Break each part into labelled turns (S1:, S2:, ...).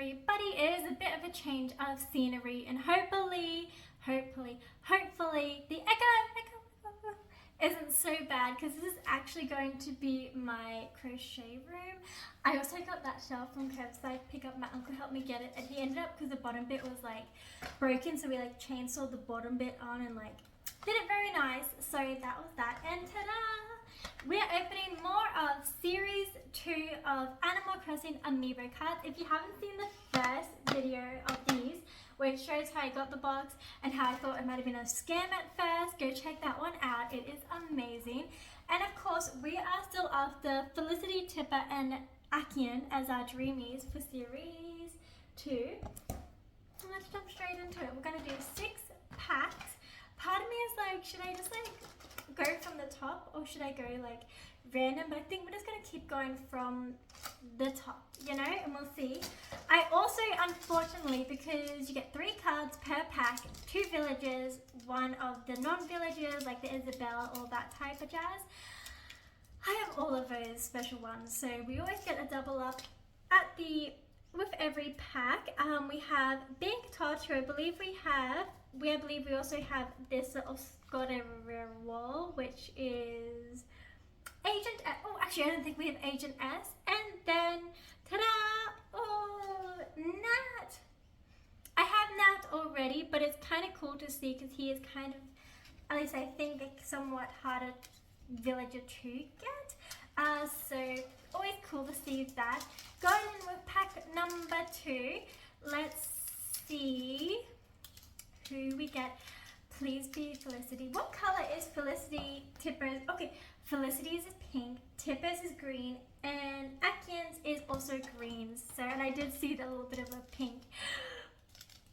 S1: everybody. It is a bit of a change of scenery, and hopefully the echo isn't so bad, because this is actually going to be my crochet room. I also got that shelf from curbside pickup. My uncle helped me get it, and he ended up, because the bottom bit was like broken, so we like chainsawed the bottom bit on and like did it very nice. So that was that, and ta-da! We're opening more of Series 2 of Animal Crossing Amiibo Cards. If you haven't seen the first video of these, where it shows how I got the box and how I thought it might have been a scam at first, go check that one out. It is amazing. And of course, we are still after Felicity, Tipper, and accoutn as our Dreamies for Series 2. Let's jump straight into it. We're going to do 6 packs. Part of me is like, should I just like go from the top, or should I go like random? But I think we're just going to keep going from the top, you know, and we'll see. I also, unfortunately, because you get 3 cards per pack, 2 villages, 1 of the non-villages like the Isabella, all that type of jazz, I have all of those special ones. So we always get a double up at the with every pack. We have Big Torture. I believe we also have this little Scottish wall, which is Agent S. Oh, actually, I don't think we have Agent S. And then, ta-da! Oh, Nat! I have Nat already, but it's kind of cool to see because he is kind of, at least I think, a somewhat harder villager to get. So, always cool to see that. Going in with pack number 2, let's see who we get. Please be Felicity. What color is Felicity? Tipper's, okay, Felicity's is pink, Tipper's is green, and accoutn's is also green. So, and I did see the little bit of a pink.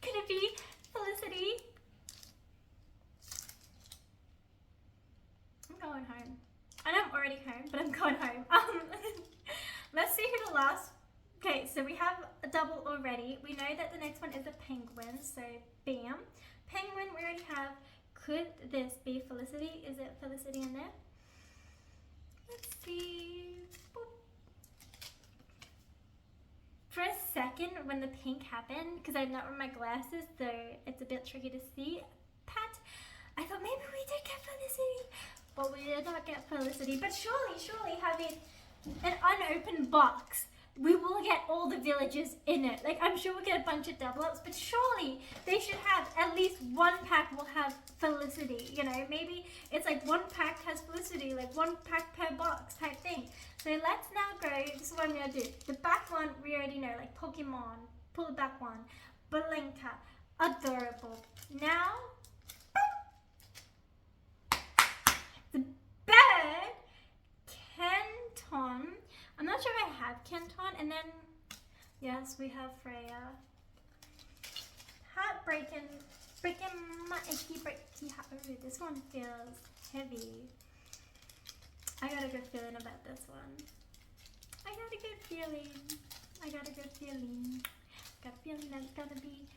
S1: Could it be Felicity? I'm going home. I know I'm already home, but I'm going home. Let's see who the last. Okay, so we have a double already. We know that the next one is a penguin, so bam. Penguin, we already have. Could this be Felicity? Is it Felicity in there? Let's see. Boop. For a second, when the pink happened, because I'm not wearing my glasses, so it's a bit tricky to see, Pat, I thought maybe we did get Felicity. But we did not get Felicity. But surely having an unopened box, we will get all the villages in it. Like, I'm sure we'll get a bunch of double ups, but surely they should have at least 1 pack will have Felicity. You know, maybe it's like 1 pack has Felicity, like 1 pack per box type thing. So let's now go, this is what I'm going to do. The back one, we already know, like Pokemon, pull the back one. Belinka, adorable. Now, the bird, Kenton. I'm not sure if I have Kenton, and then, yes, we have Freya. Heartbreaking, breaking my achy breaky heart. Oh, this one feels heavy. I got a good feeling about this one. I got a good feeling. Got a feeling that it's gonna be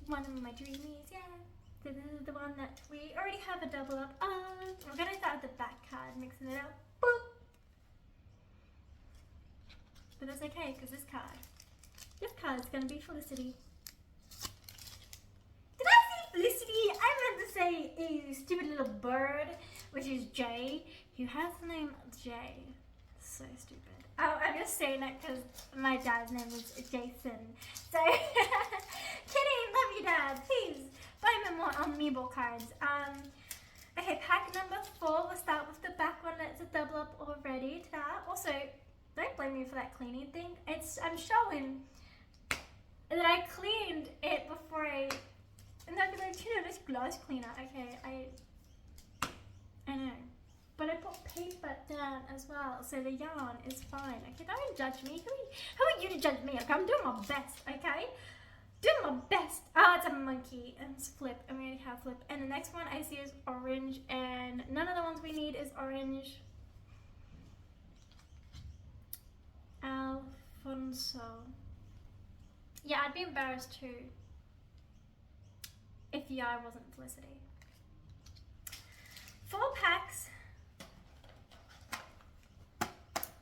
S1: one of my Dreamies, yeah. So this is the one that we already have a double up on. We're gonna start with the back card, mixing it up. Boop! But that's okay, because this card is going to be Felicity. Did I say Felicity? I meant to say a stupid little bird, which is Jay, who has the name Jay. So stupid. Oh, I'm just saying that because my dad's name is Jason. So, kidding, love you, Dad. Please, buy me more Amiibo cards. Okay, pack number 4. We'll start with the back one. That's a double up already. Ta-da. Also, don't blame me for that cleaning thing. I'm showing that I cleaned it before and I'd be like, you know, this gloss cleaner. Okay, I know. But I put paper down as well, so the yarn is fine. Okay, don't judge me. Who are you to judge me? Okay, I'm doing my best, okay? Doing my best. Oh, it's a monkey. And it's Flip, and we already have Flip. And the next one I see is orange, and none of the ones we need is orange. Alfonso. Yeah, I'd be embarrassed too if the eye wasn't Felicity. 4 packs.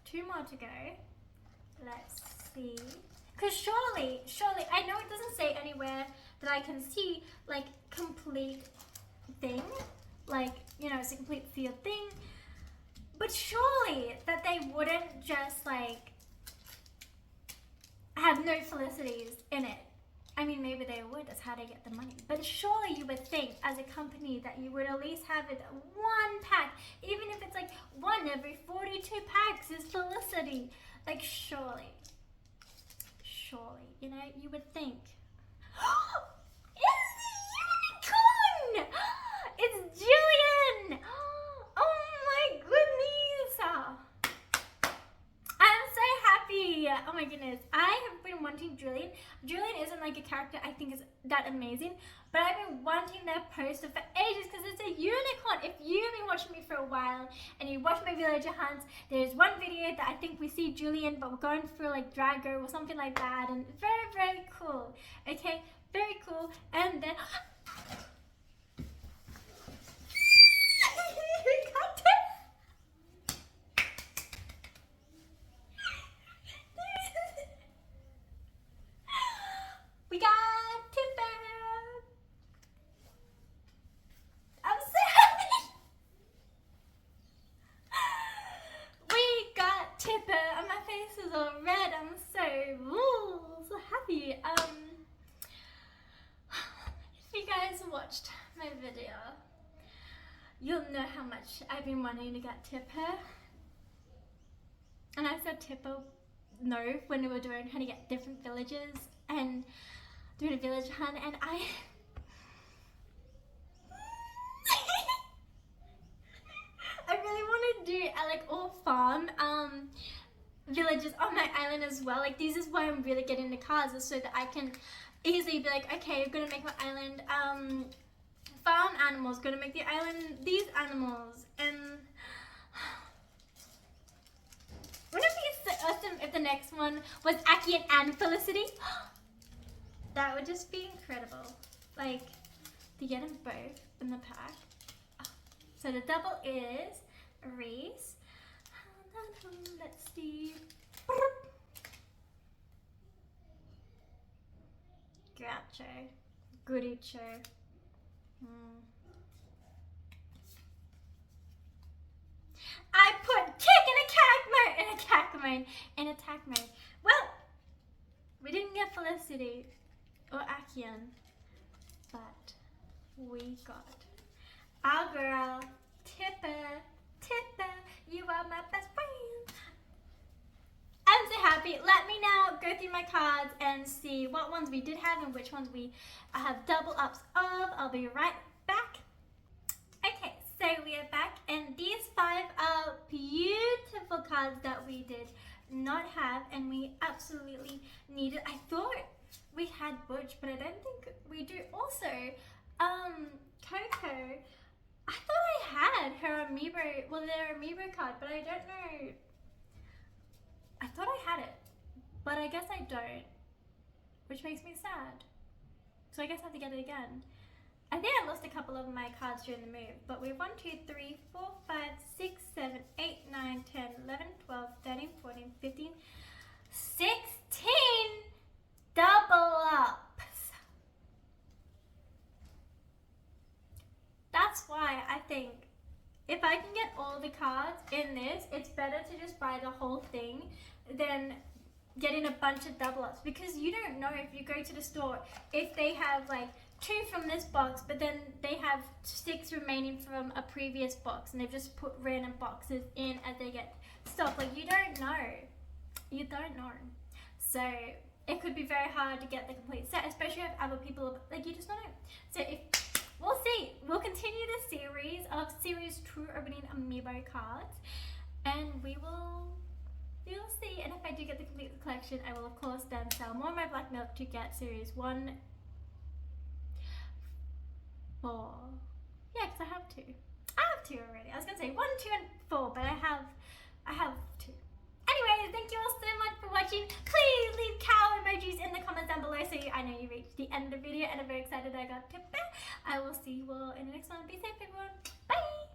S1: 2 more to go. Let's see Because surely, I know it doesn't say anywhere that I can see, like, complete thing. Like, you know, it's a complete sealed thing. But surely that they wouldn't just, like, have no felicities in it. I mean, maybe they would. That's how they get the money. But surely you would think, as a company, that you would at least have it one pack. Even if it's, like, 1 every 42 packs is felicity. Like, surely, you know, you would think. It's the unicorn! It's Julian! Oh my goodness! I'm so happy! Oh my goodness. I have been wanting Julian. Julian isn't like a character I think is that amazing, but I've been wanting their poster for ages because it's a unicorn. If you've been watching me for a while and you watch my villager hunts, there's one video that I think we see Julian, but we're going through like Drago or something like that, and very, very cool. Okay, very cool. And then we got Tipper. I'm so happy. We got Tipper, and my face is all red. I'm so happy. If you guys watched my video, you'll know how much I've been wanting to get Tipper. And I said Tipper no when we were doing how to get different villages and doing a village hunt, and I really want to do like all farm villages on my island as well. Like, this is why I'm really getting the cards, is so that I can easily be like, okay, I'm gonna make my island farm animals, gonna make the island these animals. And wouldn't it be so awesome if the next one was accoutn and Felicity? That would just be incredible. Like, to get them both in the pack. So the double is Reese. Let's see. Groucho. Goodiecho. I put kick in attack mode. Well, we didn't get Felicity or accoutn, but we got our girl, Tipper. Tipper, you are my best friend. I'm so happy. Let me now go through my cards and see what ones we did have and which ones we have double ups of. I'll be right back. Okay, so we are back, and these 5 are beautiful cards that we did not have, and we absolutely needed. I thought we had Butch, but I don't think we do. Also, Coco, I thought I had her Amiibo, well, their Amiibo card, but I don't know. I thought I had it, but I guess I don't, which makes me sad. So I guess I have to get it again. I think I lost a couple of my cards during the move, but we have 1, 2, 3, 4, 5, 6, 7, 8, 9, 10, 11, 12, 13, 14, 15, 16 double ups. That's why I think if I can get all the cards in this, it's better to just buy the whole thing than getting a bunch of double ups, because you don't know if you go to the store if they have like 2 from this box, but then they have 6 remaining from a previous box, and they've just put random boxes in as they get stock. Like, you don't know. So it could be very hard to get the complete set, especially if other people, like, you just don't know. So we'll see. We'll continue the series of series 2 opening Amiibo cards, and we'll see. And if I do get the complete collection, I will of course then sell more of my black milk to get series 1. 4. Yeah, because I have 2. I have 2 already. I was gonna say 1, 2, and 4, but I have 2. Anyway, thank you all so much for watching. Please leave cow emojis in the comments down below so I know you reached the end of the video, and I'm very excited that I got Tipper. I will see you all in the next one. Be safe, everyone. Bye.